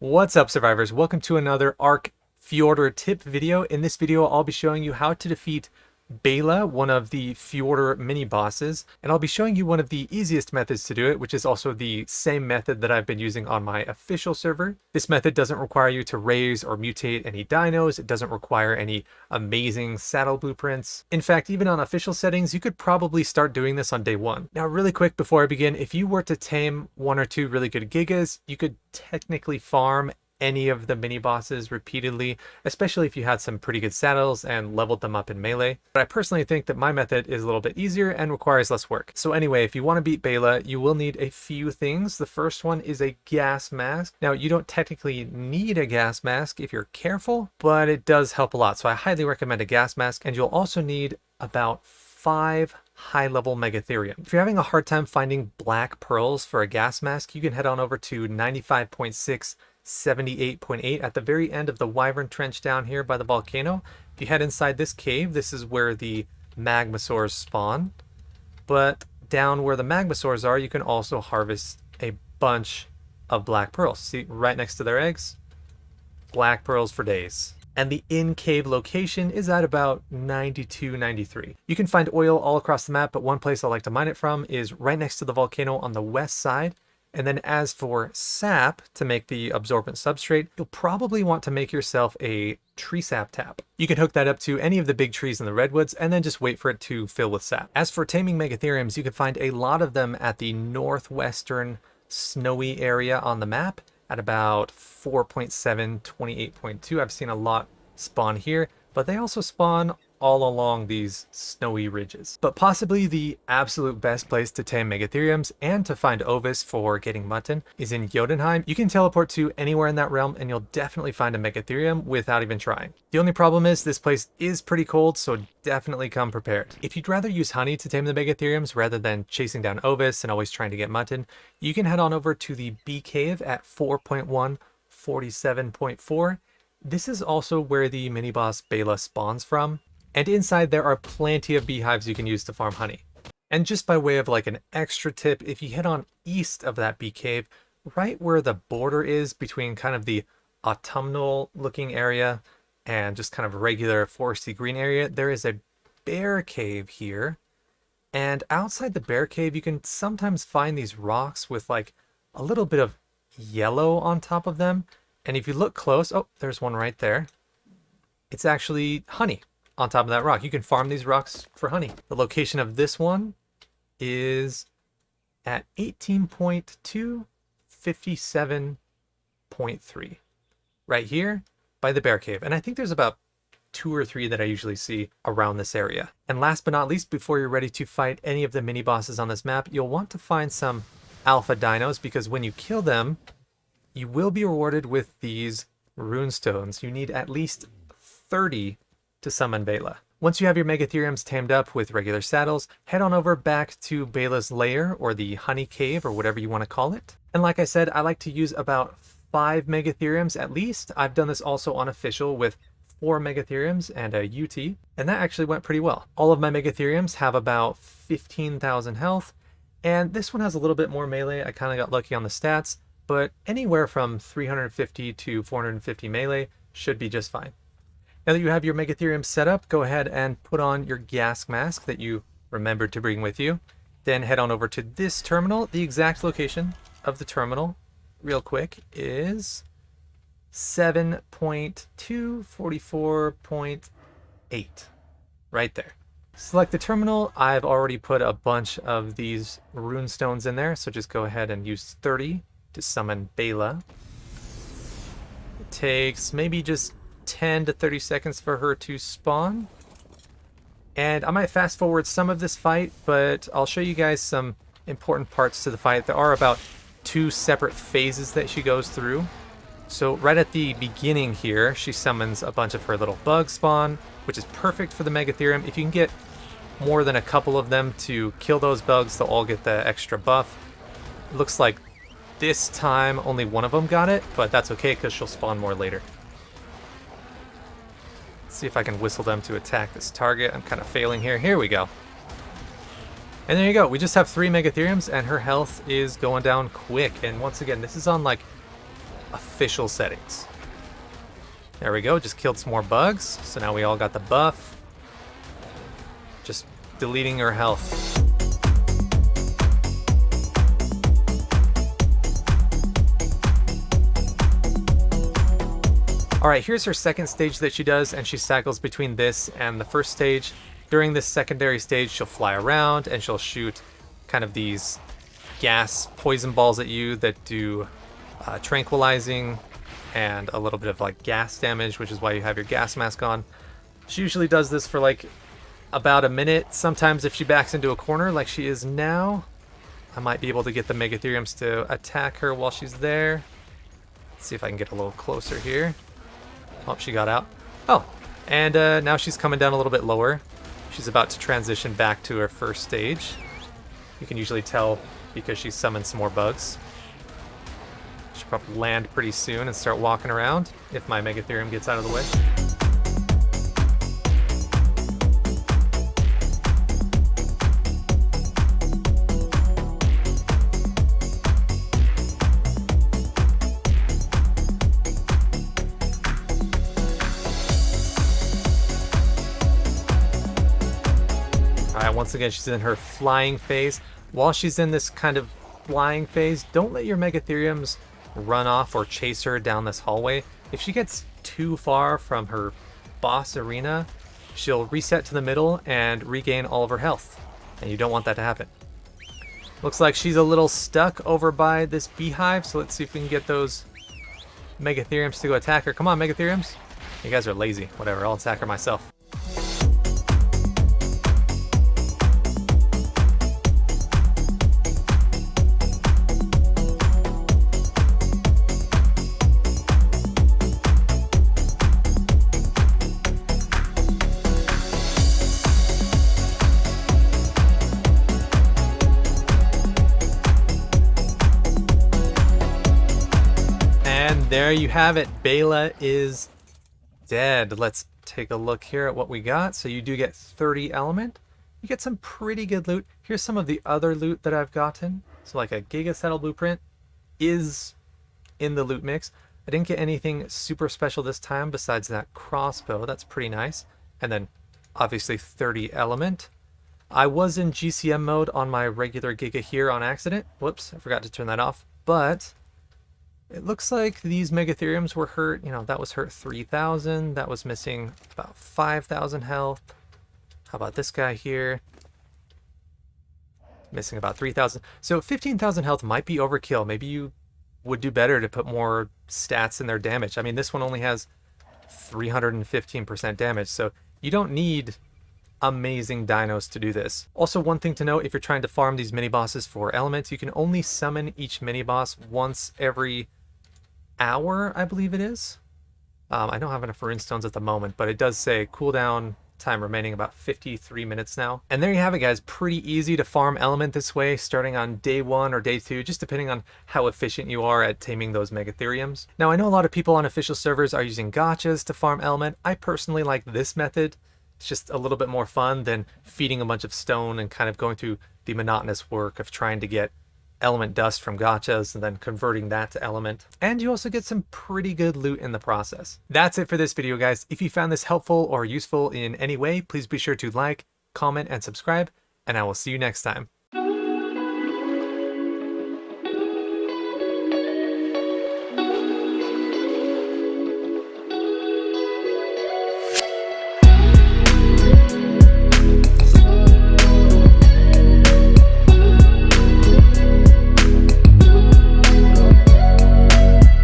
What's up, survivors? Welcome to another Ark Fjordur tip video. In this video, I'll be showing you how to defeat Beyla, one of the Fjordur mini bosses, and I'll be showing you one of the easiest methods to do it, which is also the same method that I've been using on my official server. This method doesn't require you to raise or mutate any dinos. It doesn't require any amazing saddle blueprints. In fact, even on official settings, you could probably start doing this on day one. Now, really quick before I begin, if you were to tame one or two really good gigas, you could technically farm any of the mini bosses repeatedly, especially if you had some pretty good saddles and leveled them up in melee. But I personally think that my method is a little bit easier and requires less work. So anyway, if you want to beat Bayla, you will need a few things. The first one is a gas mask. Now, you don't technically need a gas mask if you're careful, but it does help a lot. So I highly recommend a gas mask, and you'll also need about 5 high-level megatherium. If you're having a hard time finding black pearls for a gas mask, you can head on over to 95.6 78.8 at the very end of the Wyvern Trench down here by the volcano. If you head inside this cave, this is where the magmasaurs spawn. But down where the magmasaurs are, you can also harvest a bunch of black pearls. See, right next to their eggs, black pearls for days. And the in-cave location is at about 92, 93. You can find oil all across the map, but one place I like to mine it from is right next to the volcano on the west side. And then as for sap, to make the absorbent substrate, you'll probably want to make yourself a tree sap tap. You can hook that up to any of the big trees in the redwoods and then just wait for it to fill with sap. As for taming megatheriums, you can find a lot of them at the northwestern snowy area on the map at about 4.7, 28.2. I've seen a lot spawn here, but they also spawn all along these snowy ridges. But possibly the absolute best place to tame megatheriums and to find Ovis for getting mutton is in Jotunheim. You can teleport to anywhere in that realm and you'll definitely find a megatherium without even trying. The only problem is this place is pretty cold, so definitely come prepared. If you'd rather use honey to tame the megatheriums rather than chasing down Ovis and always trying to get mutton, you can head on over to the bee cave at 4.1, 47.4. This is also where the mini boss Bayla spawns from. And inside there are plenty of beehives you can use to farm honey. And just by way of like an extra tip, if you head on east of that bee cave, right where the border is between kind of the autumnal looking area and just kind of regular foresty green area, there is a bear cave here. And outside the bear cave, you can sometimes find these rocks with like a little bit of yellow on top of them. And if you look close, oh, there's one right there. It's actually honey on top of that rock. You can farm these rocks for honey. The location of this one is at 18.2, 57.3. Right here by the bear cave. And I think there's about 2 or 3 that I usually see around this area. And last but not least, before you're ready to fight any of the mini bosses on this map, you'll want to find some alpha dinos, because when you kill them, you will be rewarded with these rune stones. You need at least 30 to summon Bayla. Once you have your megatheriums tamed up with regular saddles, head on over back to Bayla's lair, or the honey cave, or whatever you want to call it. And like I said, I like to use about 5 megatheriums at least. I've done this also on official with 4 megatheriums and a UT, and that actually went pretty well. All of my megatheriums have about 15,000 health, and this one has a little bit more melee. I kind of got lucky on the stats, but anywhere from 350 to 450 melee should be just fine. Now that you have your megatherium set up, go ahead and put on your gas mask that you remembered to bring with you. Then head on over to this terminal. The exact location of the terminal, real quick, is 7.244.8. Right there. Select the terminal. I've already put a bunch of these rune stones in there, so just go ahead and use 30 to summon Bayla. It takes maybe just 10 to 30 seconds for her to spawn. And I might fast forward some of this fight, but I'll show you guys some important parts to the fight. There are about 2 separate phases that she goes through. So right at the beginning here, she summons a bunch of her little bug spawn, which is perfect for the megatherium. If you can get more than a couple of them to kill those bugs, they'll all get the extra buff. It looks like this time only one of them got it, but that's okay because she'll spawn more later. See if I can whistle them to attack this target. I'm kind of failing here. Here we go. And there you go. We just have 3 megatheriums and her health is going down quick. And once again, this is on like official settings. There we go, just killed some more bugs. So now we all got the buff. Just deleting her health. Alright, here's her second stage that she does, and she cycles between this and the first stage. During this secondary stage, she'll fly around and she'll shoot kind of these gas poison balls at you that do tranquilizing and a little bit of like gas damage, which is why you have your gas mask on. She usually does this for like about a minute. Sometimes if she backs into a corner like she is now, I might be able to get the megatheriums to attack her while she's there. Let's see if I can get a little closer here. Oh, she got out. Oh, and now she's coming down a little bit lower. She's about to transition back to her first stage. You can usually tell because she summoned some more bugs. She'll probably land pretty soon and start walking around if my megatherium gets out of the way. Alright, once again, she's in her flying phase. While she's in this kind of flying phase, don't let your megatheriums run off or chase her down this hallway. If she gets too far from her boss arena, she'll reset to the middle and regain all of her health. And you don't want that to happen. Looks like she's a little stuck over by this beehive, so let's see if we can get those megatheriums to go attack her. Come on, megatheriums. You guys are lazy. Whatever, I'll attack her myself. There you have it. Bayla is dead. Let's take a look here at what we got. So you do get 30 element. You get some pretty good loot. Here's some of the other loot that I've gotten. So like a giga saddle blueprint is in the loot mix. I didn't get anything super special this time besides that crossbow. That's pretty nice. And then obviously 30 element. I was in GCM mode on my regular giga here on accident. Whoops, I forgot to turn that off. But it looks like these megatheriums were hurt. You know, that was hurt 3,000. That was missing about 5,000 health. How about this guy here? Missing about 3,000. So 15,000 health might be overkill. Maybe you would do better to put more stats in their damage. I mean, this one only has 315% damage, so you don't need amazing dinos to do this. Also, one thing to note, if you're trying to farm these mini bosses for elements, you can only summon each mini boss once every hour, I believe it is. I don't have enough runestones at the moment, but it does say cooldown time remaining about 53 minutes now. And there you have it, guys. Pretty easy to farm element this way, starting on day 1 or day 2, just depending on how efficient you are at taming those megatheriums. Now, I know a lot of people on official servers are using gachas to farm element. I personally like this method. It's just a little bit more fun than feeding a bunch of stone and kind of going through the monotonous work of trying to get element dust from gachas and then converting that to element. And you also get some pretty good loot in the process. That's it for this video, guys. If you found this helpful or useful in any way, please be sure to like, comment, and subscribe, and I will see you next time.